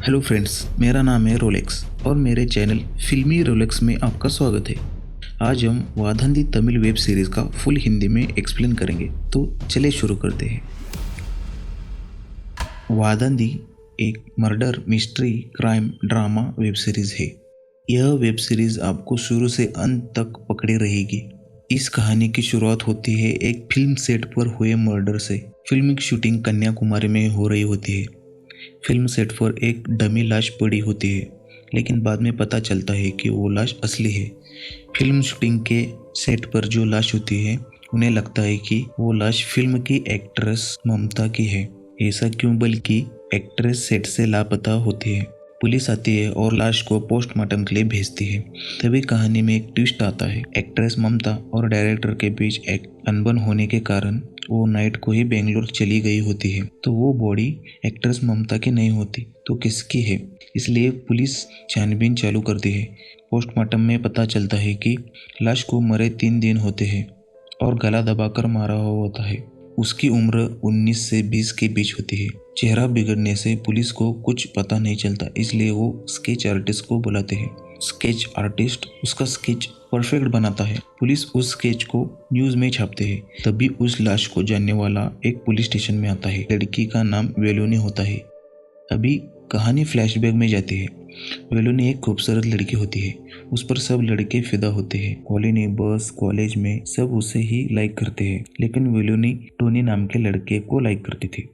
Hello friends, मेरा नाम है रोलेक्स और मेरे चैनल फिल्मी रोलेक्स में आपका स्वागत है। आज हम वादंती तमिल वेब सीरीज़ का फुल हिंदी में एक्सप्लेन करेंगे, तो चलिए शुरू करते हैं। वादंती एक murder mystery crime drama web series है। यह वेब सीरीज़ आपको शुरू से अंत तक पकड़े रहेगी। इस कहानी की शुरुआत होती है एक फिल्म सेट पर हुए मर्डर से। फिल्म की शूटिंग कन्याकुमारी में हो रही होती है। फिल्म सेट पर एक डमी लाश पड़ी होती है, लेकिन बाद में पता चलता है कि वो लाश असली है। फिल्म शूटिंग के सेट पर जो लाश होती है, उन्हें लगता है कि वो लाश फिल्म की एक्ट्रेस ममता की है। ऐसा क्यों? बल्कि एक्ट्रेस सेट से लापता होती है। पुलिस आती है और लाश को पोस्टमार्टम के लिए भेजती है। तभी कहानी में एक ट्विस्ट आता है। एक्ट्रेस ममता और डायरेक्टर के बीच एक अनबन होने के कारण वो नाइट को ही बेंगलोर चली गई होती है। तो वो बॉडी एक्ट्रेस ममता की नहीं होती तो किसकी है? इसलिए पुलिस छानबीन चालू करती है। पोस्टमार्टम में पता चलता है कि लाश को मरे 3 दिन होते हैं और गला दबाकर मारा हुआ होता है। उसकी उम्र 19 से 20 के बीच होती है। चेहरा बिगड़ने से पुलिस को कुछ पता नहीं चलता, इसलिए वो स्केच आर्टिस्ट को बुलाते हैं। स्केच आर्टिस्ट उसका स्केच परफेक्ट बनाता है। पुलिस उस स्केच को न्यूज में छापते हैं। तभी उस लाश को जानने वाला एक पुलिस स्टेशन में आता है। लड़की का नाम वेलोनी होता है। अभी कहानी फ्लैशबैक में जाती है। वेलोनी एक खूबसूरत लड़की होती है। उस पर सब लड़के फिदा होते हैं। कॉलोनी, बस, कॉलेज में सब उसे ही लाइक करते हैं। लेकिन वेलोनी टोनी नाम के लड़के को लाइक करती थी।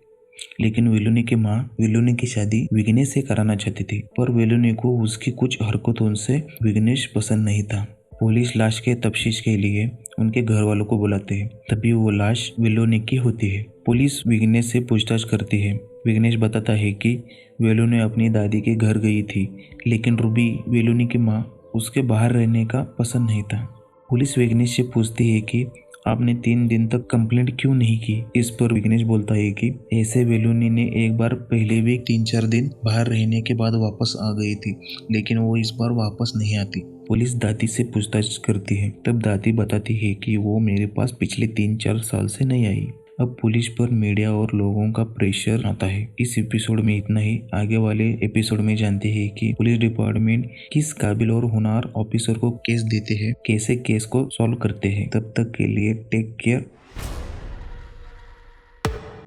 लेकिन वेलोनी की माँ वेलोनी की शादी विघ्नेश से कराना चाहती थी, पर वेलोनी को उसकी कुछ हरकतों से विघ्नेश पसंद नहीं था। पुलिस लाश के तफ्तीश के लिए उनके घर वालों को बुलाते हैं। तभी वो लाश वेलोनी की होती है। पुलिस विघ्नेश से पूछताछ करती है। विघ्नेश बताता है कि वेलोनी अपनी दादी के घर गई थी, लेकिन रूबी वेलोनी की माँ उसके बाहर रहने का पसंद नहीं था। पुलिस विघ्नेश से पूछती है कि आपने 3 दिन तक कंप्लेंट क्यों नहीं की? इस पर विघ्नेश बोलता है कि ऐसे वेलोनी ने एक बार पहले भी 3-4 दिन बाहर रहने के बाद वापस आ गई थी, लेकिन वो इस बार वापस नहीं आती। पुलिस दादी से पूछताछ करती है। तब दादी बताती है कि वो मेरे पास पिछले 3-4 साल से नहीं आई। अब पुलिस पर मीडिया और लोगों का प्रेशर आता है। इस एपिसोड में इतना ही। आगे वाले एपिसोड में जानते हैं कि पुलिस डिपार्टमेंट किस काबिल और होनहार ऑफिसर को केस देते हैं, कैसे केस को सॉल्व करते हैं। तब तक के लिए टेक केयर।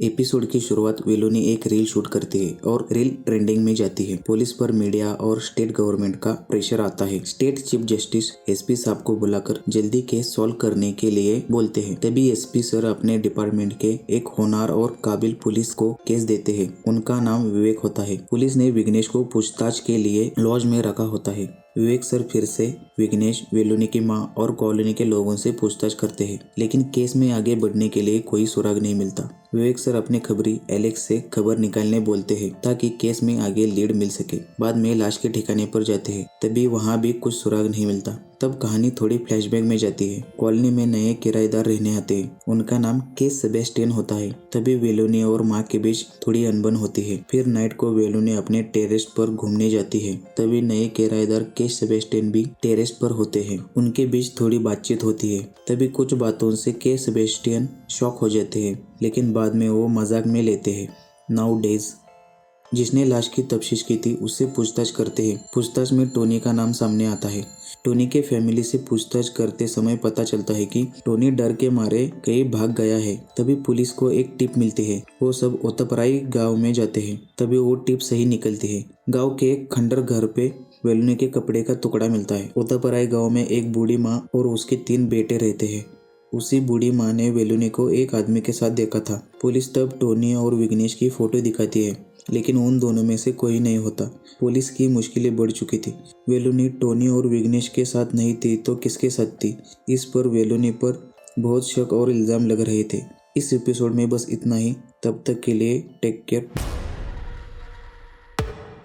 एपिसोड की शुरुआत वेलोनी एक रील शूट करती है और रील ट्रेंडिंग में जाती है। पुलिस पर मीडिया और स्टेट गवर्नमेंट का प्रेशर आता है। स्टेट चीफ जस्टिस एसपी साहब को बुलाकर जल्दी केस सॉल्व करने के लिए बोलते हैं। तभी एसपी सर अपने डिपार्टमेंट के एक होनहार और काबिल पुलिस को केस देते हैं। उनका नाम विवेक होता है। पुलिस ने विघ्नेश को पूछताछ के लिए लॉज में रखा होता है। विवेक सर फिर से विघ्नेश, वेलोनी की माँ और कॉलोनी के लोगों से पूछताछ करते हैं, लेकिन केस में आगे बढ़ने के लिए कोई सुराग नहीं मिलता। विवेक सर अपने खबरी एलेक्स से खबर निकालने बोलते हैं ताकि केस में आगे लीड मिल सके। बाद में लाश के ठिकाने पर जाते हैं, तभी वहाँ भी कुछ सुराग नहीं मिलता। तब कहानी थोड़ी फ्लैशबैक में जाती है। कॉलोनी में नए किराएदार रहने आते हैं। उनका नाम के सेबेस्टियन होता है। तभी वेलोनी और माँ के बीच थोड़ी अनबन होती है। फिर नाइट को वेलोनी अपने टेरेस पर घूमने जाती है। तभी नए किराएदार के सेबेस्टियन भी टेरेस पर होते हैं। उनके बीच थोड़ी बातचीत होती है। तभी कुछ बातों से के सेबेस्टियन शॉक हो जाते हैं, लेकिन बाद में वो मजाक में लेते हैं। नाउ डेज जिसने लाश की तफ्तीश की थी उससे पूछताछ करते हैं। पूछताछ में टोनी का नाम सामने आता है। टोनी के फैमिली से पूछताछ करते समय पता चलता है कि टोनी डर के मारे कहीं भाग गया है। तभी पुलिस को एक टिप मिलती है। वो सब ओतपराई गांव में जाते हैं। तभी वो टिप सही निकलती है। गांव के एक खंडर घर पे वेलोनी के कपड़े का टुकड़ा मिलता है। ओतपराई गांव में एक बूढ़ी माँ और उसके 3 बेटे रहते हैं। उसी बूढ़ी माँ ने वेलोनी को एक आदमी के साथ देखा था। पुलिस तब टोनी और विघ्नेश की फोटो दिखाती है, लेकिन उन दोनों में से कोई नहीं होता। पुलिस की मुश्किलें बढ़ चुकी थी। वेलोनी टोनी और विघ्नेश के साथ नहीं थी तो किसके साथ थी? इस पर वेलोनी पर बहुत शक और इल्जाम लग रहे थे। इस एपिसोड में बस इतना ही। तब तक के लिए टेक केयर।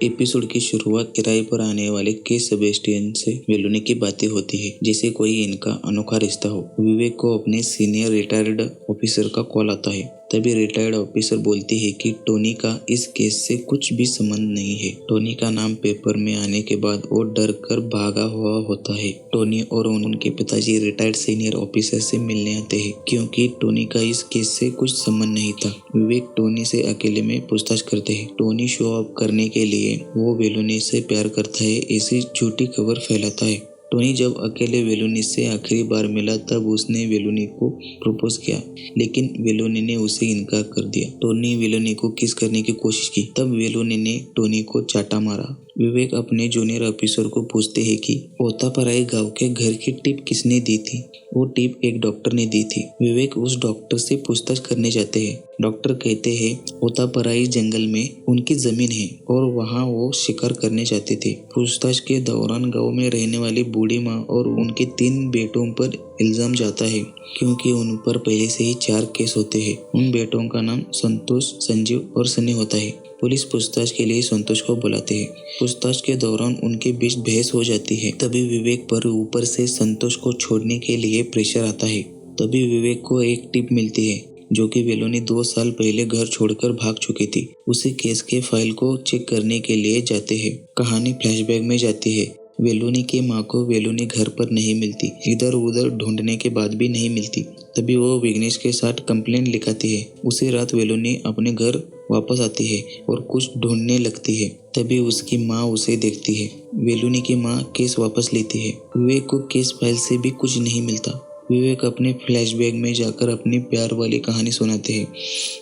एपिसोड की शुरुआत किराए पर आने वाले के सेबेस्टियन से वेलोनी की बातें होती है, जैसे कोई इनका अनोखा रिश्ता हो। विवेक को अपने सीनियर रिटायर्ड ऑफिसर का कॉल आता है। तभी रिटायर्ड ऑफिसर बोलती है कि टोनी का इस केस से कुछ भी संबंध नहीं है। टोनी का नाम पेपर में आने के बाद वो डर कर भागा हुआ होता है। टोनी और उनके पिताजी रिटायर्ड सीनियर ऑफिसर से मिलने आते हैं क्योंकि टोनी का इस केस से कुछ संबंध नहीं था। विवेक टोनी से अकेले में पूछताछ करते हैं। टोनी शो ऑफ करने के लिए वो वेलोनी से प्यार करता है ऐसी झूठी खबर फैलाता है। टोनी जब अकेले वेलोनी से आखिरी बार मिला तब उसने वेलोनी को प्रपोज किया, लेकिन वेलोनी ने उसे इनकार कर दिया। टोनी वेलोनी को किस करने की कोशिश की, तब वेलोनी ने टोनी को चाटा मारा। विवेक अपने जूनियर ऑफिसर को पूछते हैं कि ओतापराई गांव के घर की टिप किसने दी थी। वो टिप एक डॉक्टर ने दी थी। विवेक उस डॉक्टर से पूछताछ करने जाते हैं। डॉक्टर कहते हैं ओतापराई जंगल में उनकी जमीन है और वहाँ वो शिकार करने जाते थे। पूछताछ के दौरान गांव में रहने वाली बूढ़ी माँ और उनके 3 बेटों पर इल्जाम जाता है क्योंकि उन पर पहले से ही 4 केस होते हैं। उन बेटों का नाम संतोष, संजीव और सनी होता है। पुलिस पूछताछ के लिए संतोष को बुलाते हैं। पूछताछ के दौरान उनके बीच बहस हो जाती है। तभी विवेक पर ऊपर से संतोष को छोड़ने के लिए प्रेशर आता है। तभी विवेक को एक टिप मिलती है जो कि वेलोनी 2 साल पहले घर छोड़कर भाग चुकी थी। उसी केस के फाइल को चेक करने के लिए जाते हैं। कहानी फ्लैशबैक में जाती है। वेलोनी की माँ को वेलोनी घर पर नहीं मिलती। इधर उधर ढूंढने के बाद भी नहीं मिलती। तभी वो विघ्नेश के साथ कंप्लेंट लिखाती है। उसी रात वेलोनी अपने घर वापस आती है और कुछ ढूंढने लगती है। तभी उसकी माँ उसे देखती है। वेलोनी की माँ केस वापस लेती है। विवेक को केस फाइल से भी कुछ नहीं मिलता। विवेक अपने फ्लैशबैक में जाकर अपनी प्यार वाली कहानी सुनाते हैं।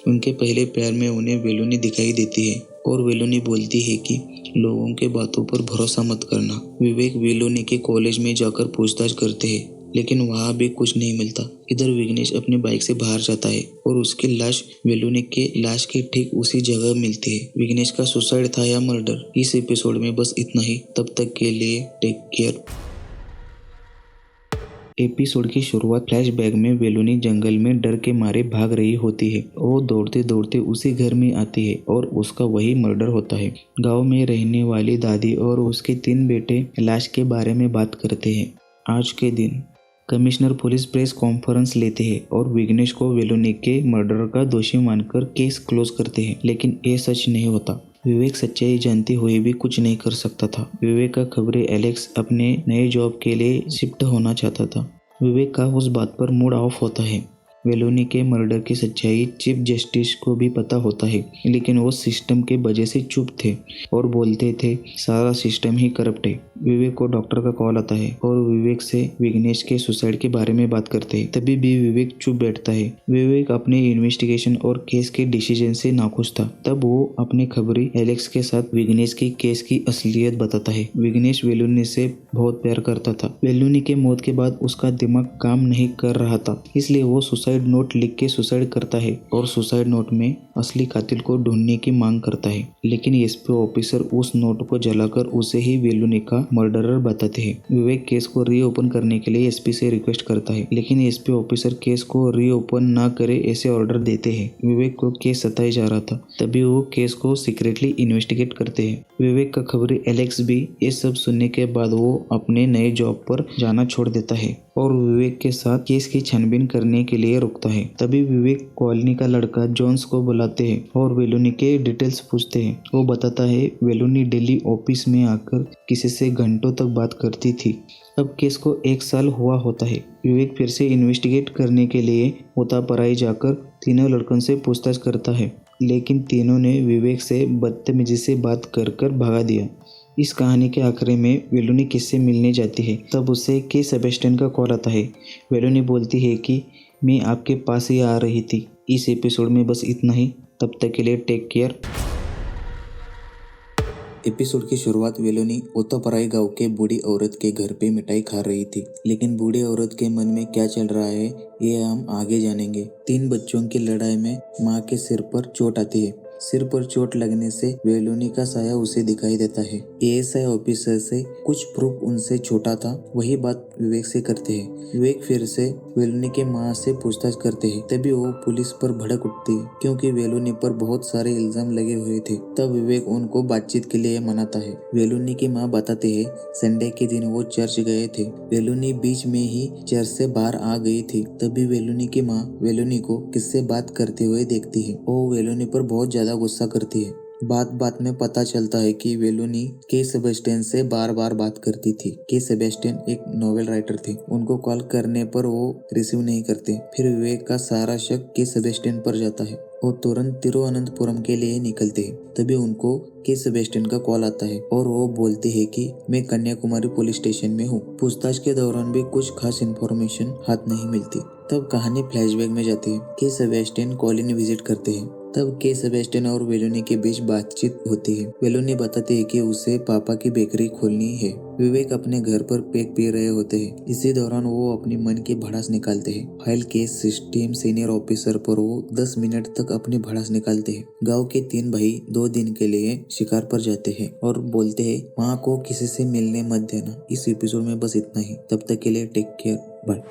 उनके पहले प्यार में उन्हें वेलोनी दिखाई देती है और वेलोनी बोलती है कि लोगों के बातों पर भरोसा मत करना। विवेक वेलोनी के कॉलेज में जाकर पूछताछ करते हैं, लेकिन वहाँ भी कुछ नहीं मिलता। इधर विघ्नेश अपनी बाइक से बाहर जाता है और उसकी लाश वेलोनी के लाश के ठीक उसी जगह मिलती है। विघ्नेश का सुसाइड था या मर्डर, इस एपिसोड में बस इतना ही। तब तक के लिए टेक केयर। एपिसोड की शुरुआत फ्लैशबैक में वेलोनी जंगल में डर के मारे भाग रही होती है। वो दौड़ते दौड़ते उसी घर में आती है और उसका वही मर्डर होता है। गांव में रहने वाली दादी और उसके 3 बेटे लाश के बारे में बात करते हैं। आज के दिन कमिश्नर पुलिस प्रेस कॉन्फ्रेंस लेते हैं और विघ्नेश को वेलोनी के मर्डर का दोषी मानकर केस क्लोज करते हैं, लेकिन ये सच नहीं होता। विवेक सच्चाई जानते हुए भी कुछ नहीं कर सकता था। विवेक का खबरें एलेक्स अपने नए जॉब के लिए शिफ्ट होना चाहता था। विवेक का उस बात पर मूड ऑफ होता है। वेलोनी के मर्डर की सच्चाई चीफ जस्टिस को भी पता होता है, लेकिन वो सिस्टम के वजह से चुप थे और बोलते थे सारा सिस्टम ही करप्ट है। विवेक को डॉक्टर का कॉल आता है और विवेक से विघ्नेश के सुसाइड के बारे में बात करते हैं। तभी भी विवेक चुप बैठता है। विवेक अपने इन्वेस्टिगेशन और केस के डिसीजन से नाखुश था। तब वो अपने खबरी एलेक्स के साथ विघ्नेश की केस की असलियत बताता है। विघ्नेश वेलोनी से बहुत प्यार करता था। वेलोनी के मौत के बाद उसका दिमाग काम नहीं कर रहा था, इसलिए वो सुसाइड नोट लिख के सुसाइड करता है और सुसाइड नोट में असली कातिल को ढूंढने की मांग करता है। लेकिन एसपी ऑफिसर उस नोट को जलाकर उसे ही वेलोनी का मर्डरर बताते हैं। विवेक केस को रीओपन करने के लिए एसपी से रिक्वेस्ट करता है, लेकिन एसपी ऑफिसर केस को रीओपन ना करे ऐसे ऑर्डर देते हैं। विवेक को केस सताया जा रहा था, तभी वो केस को सीक्रेटली इन्वेस्टिगेट करते हैं। विवेक का खबरी एलेक्स भी ये सब सुनने के बाद वो अपने नए जॉब पर जाना छोड़ देता है और विवेक के साथ केस की छानबीन करने के लिए रुकता है। तभी विवेक कॉलोनी का लड़का जॉन्स को बुलाते हैं और वेलोनी के डिटेल्स पूछते हैं। वो बताता है वेलोनी डेली ऑफिस में आकर किसी से घंटों तक बात करती थी। अब केस को 1 साल हुआ होता है। विवेक फिर से इन्वेस्टिगेट करने के लिए ओतापराई जाकर तीनों लड़कों से पूछताछ करता है, लेकिन तीनों ने विवेक से बदतमीजी से बात कर भगा दिया। इस कहानी के आखिरी में वेलोनी किससे मिलने जाती है, तब उसे के सेबेस्टियन का कॉल आता है। वेलोनी बोलती है कि मैं आपके पास ही आ रही थी। इस एपिसोड में बस इतना ही। तब तक के लिए टेक केयर। एपिसोड की शुरुआत वेलोनी ओतापराई गांव के बूढ़ी औरत के घर पे मिठाई खा रही थी, लेकिन बूढ़ी औरत के मन में क्या चल रहा है ये हम आगे जानेंगे। 3 बच्चों की लड़ाई में माँ के सिर पर चोट आती है। सिर पर चोट लगने से वेलोनी का साया उसे दिखाई देता है। एएसआई ऑफिसर से कुछ प्रूफ उनसे छोटा था, वही बात विवेक से करते हैं। विवेक फिर से वेलोनी के माँ से पूछताछ करते हैं। तभी वो पुलिस पर भड़क उठती है क्योंकि वेलोनी पर बहुत सारे इल्जाम लगे हुए थे। तब विवेक उनको बातचीत के लिए मनाता है। वेलोनी की माँ बताते हैं संडे के दिन वो चर्च गए थे। वेलोनी बीच में ही चर्च से बाहर आ गई थी। तभी वेलोनी की माँ वेलोनी को किससे बात करते हुए देखती है। वो वेलोनी पर बहुत ज्यादा गुस्सा करती है। बात बात में पता चलता है कि वेलोनी के सेबेस्टियन से बार बार बात करती थी। के सेबेस्टियन एक नोवेल राइटर थे। उनको कॉल करने पर वो रिसीव नहीं करते। फिर विवेक का सारा शक के सेबेस्टियन पर जाता है। वो तुरंत तिरुवनंतपुरम के लिए निकलते हैं। तभी उनको के सेबेस्टियन का कॉल आता है और वो बोलते हैं कि मैं कन्याकुमारी पुलिस स्टेशन में हूँ। पूछताछ के दौरान भी कुछ खास इन्फॉर्मेशन हाथ नहीं मिलती। तब कहानी फ्लैशबैक में जाती है। के सेबेस्टियन कॉलोनी विजिट करते हैं। तब के सेबेस्टियन और वेलोनी के बीच बातचीत होती है। वेलोनी बताती है कि उसे पापा की बेकरी खोलनी है। विवेक अपने घर पर पेक पी रहे होते हैं। इसी दौरान वो अपनी मन की भड़ास निकालते हैं। फाइल के सिस्टम सीनियर ऑफिसर पर वो 10 मिनट तक अपनी भड़ास निकालते हैं। गांव के 3 भाई 2 दिन के लिए शिकार पर जाते हैं और बोलते हैं माँ को किसी से मिलने मत देना। इस एपिसोड में बस इतना ही। तब तक के लिए टेक केयर, बाय।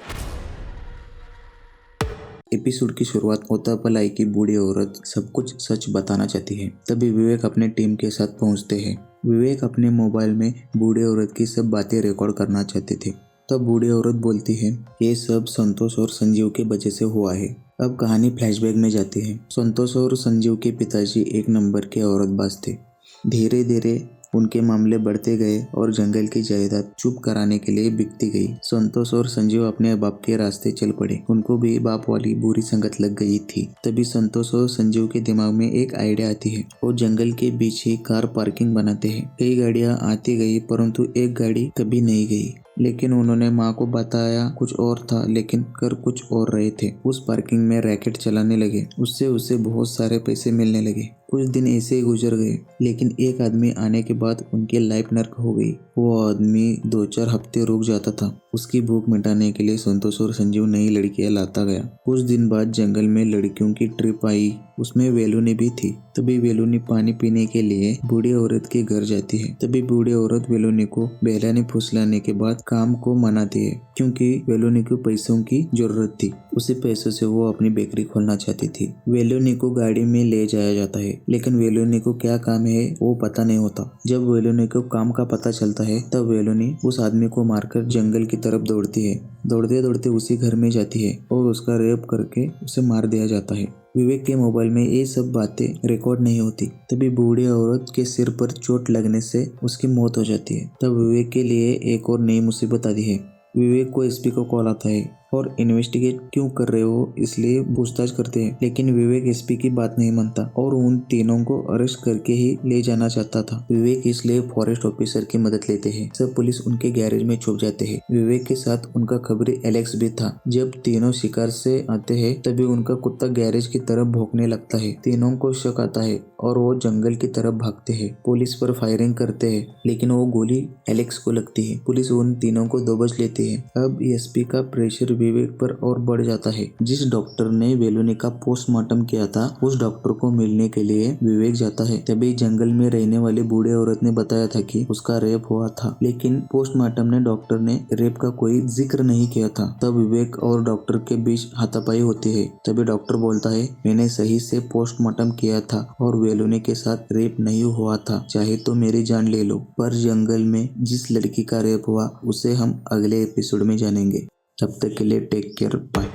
एपिसोड की शुरुआत होता पल आई कि बूढ़ी औरत सब कुछ सच बताना चाहती है। तभी विवेक अपने टीम के साथ पहुंचते हैं। विवेक अपने मोबाइल में बूढ़ी औरत की सब बातें रिकॉर्ड करना चाहते थे। तब बूढ़ी औरत बोलती है ये सब संतोष और संजीव के वजह से हुआ है। अब कहानी फ्लैशबैक में जाती है। संतोष और संजीव के पिताजी एक नंबर के औरतबाज थे। धीरे धीरे उनके मामले बढ़ते गए और जंगल की जायदाद चुप कराने के लिए बिकती गई। संतोष और संजीव अपने बाप के रास्ते चल पड़े। उनको भी बाप वाली बुरी संगत लग गई थी। तभी संतोष और संजीव के दिमाग में एक आइडिया आती है। वो जंगल के बीच ही कार पार्किंग बनाते हैं। कई गाड़ियां आती गई परंतु एक गाड़ी कभी नहीं गई। लेकिन उन्होंने माँ को बताया कुछ और था, लेकिन कर कुछ और रहे थे। उस पार्किंग में रैकेट चलाने लगे। उससे उसे बहुत सारे पैसे मिलने लगे। कुछ दिन ऐसे ही गुजर गए, लेकिन एक आदमी आने के बाद उनकी लाइफ नर्क हो गई। वो आदमी 2-4 हफ्ते रुक जाता था। उसकी भूख मिटाने के लिए संतोष और संजीव नई लड़कियां लाता गया। कुछ दिन बाद जंगल में लड़कियों की ट्रिप आई, उसमें वेलुनी भी थी। तभी वेलुनी पानी पीने के लिए बूढ़ी औरत के घर जाती है। तभी बूढ़ी औरत वेलुनी को बहलाने फुसलाने के बाद काम को मनाती है, क्योंकि वेलुनी को पैसों की जरूरत थी। उसी पैसों से वो अपनी बेकरी खोलना चाहती थी। वेलुनी को गाड़ी में ले जाया जाता है, लेकिन वेलुनी को क्या काम है वो पता नहीं होता। जब वेलुनी को काम का पता चलता है तब वेलुनी उस आदमी को मारकर जंगल की तरफ दौड़ती है। दौड़ते दौड़ते उसी घर में जाती है और उसका रेप करके उसे मार दिया जाता है। विवेक के मोबाइल में ये सब बातें रिकॉर्ड नहीं होती। तभी बूढ़ी औरत के सिर पर चोट लगने से उसकी मौत हो जाती है। तब विवेक के लिए एक और नई मुसीबत आती है। विवेक को एसपी को कॉल आता है और इन्वेस्टिगेट क्यों कर रहे हो इसलिए पूछताछ करते हैं। लेकिन विवेक एसपी की बात नहीं मानता और उन तीनों को अरेस्ट करके ही ले जाना चाहता था। विवेक इसलिए फॉरेस्ट ऑफिसर की मदद लेते हैं। सब पुलिस उनके गैरेज में छुप जाते हैं। विवेक के साथ उनका खबरी एलेक्स भी था। जब तीनों शिकार से आते हैं तभी उनका कुत्ता गैरेज की तरफ भौंकने लगता है। तीनों को शक आता है और वो जंगल की तरफ भागते हैं। पुलिस पर फायरिंग करते हैं, लेकिन वो गोली एलेक्स को लगती है। पुलिस उन तीनों को दबोच लेती है। अब एसपी का प्रेशर विवेक पर और बढ़ जाता है। जिस डॉक्टर ने वेलुनी का पोस्टमार्टम किया था उस डॉक्टर को मिलने के लिए विवेक जाता है। तभी जंगल में रहने वाली बूढ़े औरत ने बताया था कि उसका रेप हुआ था, लेकिन पोस्टमार्टम में डॉक्टर ने रेप का कोई जिक्र नहीं किया था। तब विवेक और डॉक्टर के बीच हाथापाई होती है। तभी डॉक्टर बोलता है मैंने सही से पोस्टमार्टम किया था और वेलुनी के साथ रेप नहीं हुआ था, चाहे तो मेरी जान ले लो। पर जंगल में जिस लड़की का रेप हुआ उसे हम अगले एपिसोड में जानेंगे। तब तक के लिए टेक केयर, बाय।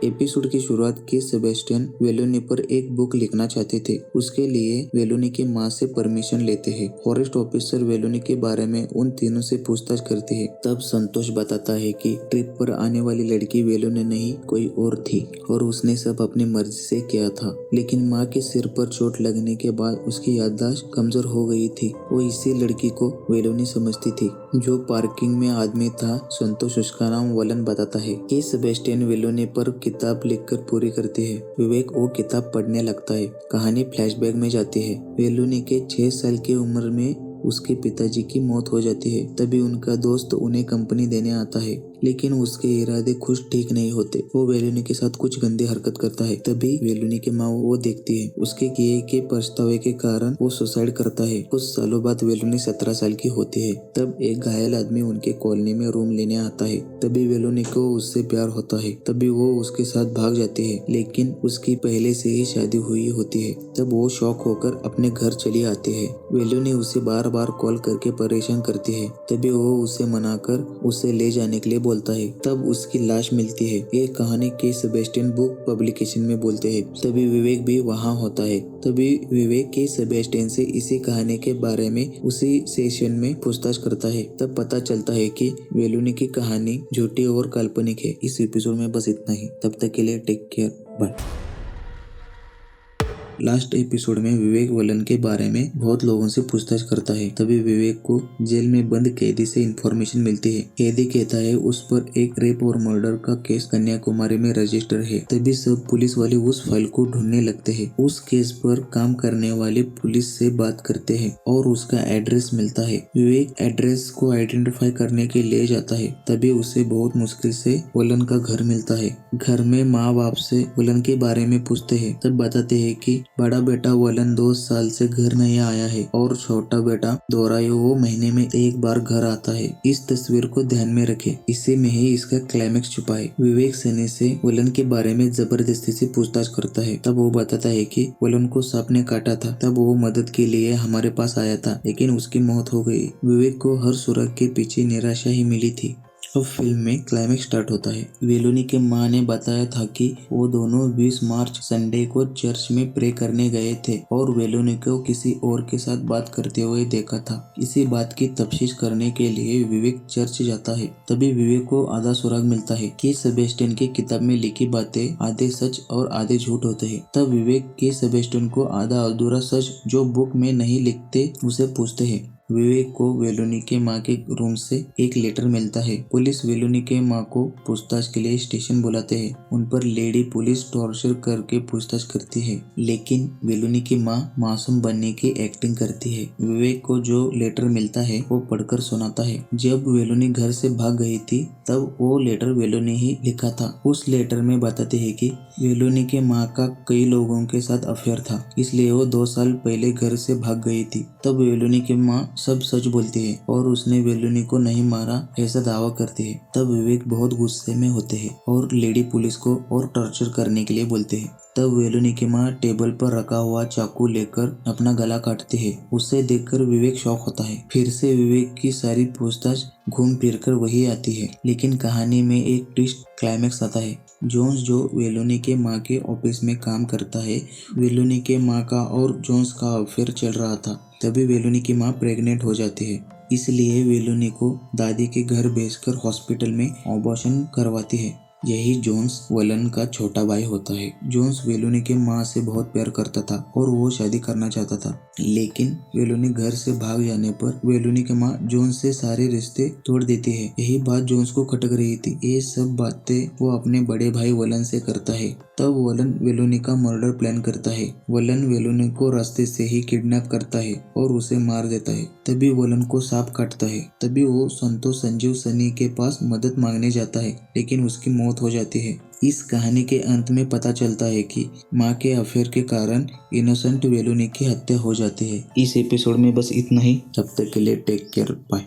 एपिसोड की शुरुआत के सेबेस्टियन वेलुनी पर एक बुक लिखना चाहते थे। उसके लिए वेलुनी की माँ से परमिशन लेते हैं। फॉरेस्ट ऑफिसर वेलुनी के बारे में उन तीनों से पूछताछ करते हैं। तब संतोष बताता है कि ट्रिप पर आने वाली लड़की वेलुनी नहीं कोई और थी और उसने सब अपनी मर्जी से किया था। लेकिन माँ के सिर पर चोट लगने के बाद उसकी याददाश्त कमजोर हो गई थी। वो इसी लड़की को वेलुनी समझती थी। जो पार्किंग में आदमी था संतोष उसका नाम वलन बताता है। कि सेबेस्टियन वेलुनी पर किताब लिखकर पूरी करती है। विवेक वो किताब पढ़ने लगता है। कहानी फ्लैशबैक में जाती है। वेलुनी के 6 साल की उम्र में उसके पिताजी की मौत हो जाती है। तभी उनका दोस्त उन्हें कंपनी देने आता है। लेकिन उसके इरादे कुछ ठीक नहीं होते। वो वेलोनी के साथ कुछ गंदी हरकत करता है। तभी वेलोनी की माँ वो देखती है। उसके किए के पछतावे के कारण वो सुसाइड करता है। कुछ सालों बाद वेलोनी 17 साल की होती है। तब एक घायल आदमी उनके कॉलोनी में रूम लेने आता है। तभी वेलोनी को उससे प्यार होता है। तभी वो उसके साथ भाग जाती है, लेकिन उसकी पहले से ही शादी हुई होती है। तब वो शॉक होकर अपने घर चली आती है। वेलोनी उसे बार बार कॉल करके परेशान करती है। तभी वो उसे मनाकर उसे ले जाने के लिए बोलता है। तब उसकी लाश मिलती है। ये कहानी के सेबेस्टियन बुक पब्लिकेशन में बोलते हैं। तभी विवेक भी वहाँ होता है। तभी विवेक के सेबेस्टियन से इसी कहानी के बारे में उसी सेशन में पूछताछ करता है। तब पता चलता है कि वेलोनी की कहानी झूठी और काल्पनिक है। इस एपिसोड में बस इतना ही। तब तक के लिए take care, bye. Last episode में विवेक वलन के बारे में बहुत लोगों से पूछताछ करता है। तभी विवेक को जेल में बंद कैदी से इंफॉर्मेशन मिलती है। कैदी कहता है उस पर एक रेप और मर्डर का केस कन्याकुमारी में रजिस्टर है। तभी सब पुलिस वाले उस फाइल को ढूंढने लगते हैं। उस केस पर काम करने वाले पुलिस से बात करते हैं और उसका एड्रेस मिलता है। विवेक एड्रेस को आइडेंटिफाई करने के लिए जाता है। तभी उसे बहुत मुश्किल से वलन का घर मिलता है। घर में माँ बाप से वलन के बारे में पूछते हैं। तब बताते हैं कि बड़ा बेटा वलन 2 साल से घर नहीं आया है और छोटा बेटा दोरायो वो महीने में एक बार घर आता है। इस तस्वीर को ध्यान में रखें, इसी में ही इसका क्लाइमेक्स छुपा है। विवेक सनी से वलन के बारे में जबरदस्ती से पूछताछ करता है। तब वो बताता है कि वलन को सांप ने काटा था। तब वो मदद के लिए हमारे पास आया था, लेकिन उसकी मौत हो गई। विवेक को हर सुराग के पीछे निराशा ही मिली थी। अब फिल्म में क्लाइमेक्स स्टार्ट होता है। वेलोनी के माँ ने बताया था कि वो दोनों 20 मार्च संडे को चर्च में प्रे करने गए थे और वेलोनी को किसी और के साथ बात करते हुए देखा था। इसी बात की तफ्तीश करने के लिए विवेक चर्च जाता है। तभी विवेक को आधा सुराग मिलता है कि सेबेस्टियन की किताब में लिखी बातें आधे सच और आधे झूठ होते हैं। तब विवेक के सेबेस्टियन को आधा अधूरा सच जो बुक में नहीं लिखते उसे पूछते हैं। विवेक को वेलोनी के माँ के रूम से एक लेटर मिलता है। पुलिस वेलोनी के माँ को पूछताछ के लिए स्टेशन बुलाते हैं। उन पर लेडी पुलिस टॉर्चर करके पूछताछ करती है, लेकिन वेलोनी की माँ मासूम बनने की एक्टिंग करती है। विवेक को जो लेटर मिलता है वो पढ़कर सुनाता है। जब वेलोनी घर से भाग गई थी तब वो लेटर वेलोनी ही लिखा था। उस लेटर में बताते हैं कि वेलोनी के माँ का कई लोगों के साथ अफेयर था, इसलिए वो 2 साल पहले घर से भाग गई थी। तब वेलोनी की माँ सब सच बोलती है और उसने वेलोनी को नहीं मारा ऐसा दावा करती है। तब विवेक बहुत गुस्से में होते हैं और लेडी पुलिस को और टॉर्चर करने के लिए बोलते हैं। तब वेलोनी की माँ टेबल पर रखा हुआ चाकू लेकर अपना गला काटती है। उसे देखकर विवेक शॉक होता है। फिर से विवेक की सारी पूछताछ घूम फिर कर वही आती है, लेकिन कहानी में एक ट्विस्ट क्लाइमेक्स आता है। जोन्स जो वेलोनी के माँ के ऑफिस में काम करता है, वेलोनी के माँ का और जोन्स का अफेयर चल रहा था। तभी वेलोनी की माँ प्रेग्नेंट हो जाती है, इसलिए वेलोनी को दादी के घर भेजकर हॉस्पिटल में ऑपरेशन करवाती है। यही जोन्स वलन का छोटा भाई होता है। जोन्स वेलोनी के माँ से बहुत प्यार करता था और वो शादी करना चाहता था, लेकिन वेलोनी घर से भाग जाने पर वेलोनी की माँ जोन्स से सारे रिश्ते तोड़ देती है। यही बात जोन्स को खटक रही थी। ये सब बातें वो अपने बड़े भाई वलन से करता है। तब वलन वेलोनी का मर्डर प्लान करता है। वलन वेलोनी को रास्ते से ही किडनैप करता है और उसे मार देता है। तभी वलन को सांप काटता है। तभी वो संतोष संजीव सनी के पास मदद मांगने जाता है, लेकिन उसकी मौत हो जाती है। इस कहानी के अंत में पता चलता है कि माँ के अफेयर के कारण इनोसेंट वेलोनी की हत्या हो जाती है। इस एपिसोड में बस इतना ही। तब तक के लिए टेक केयर, बाय।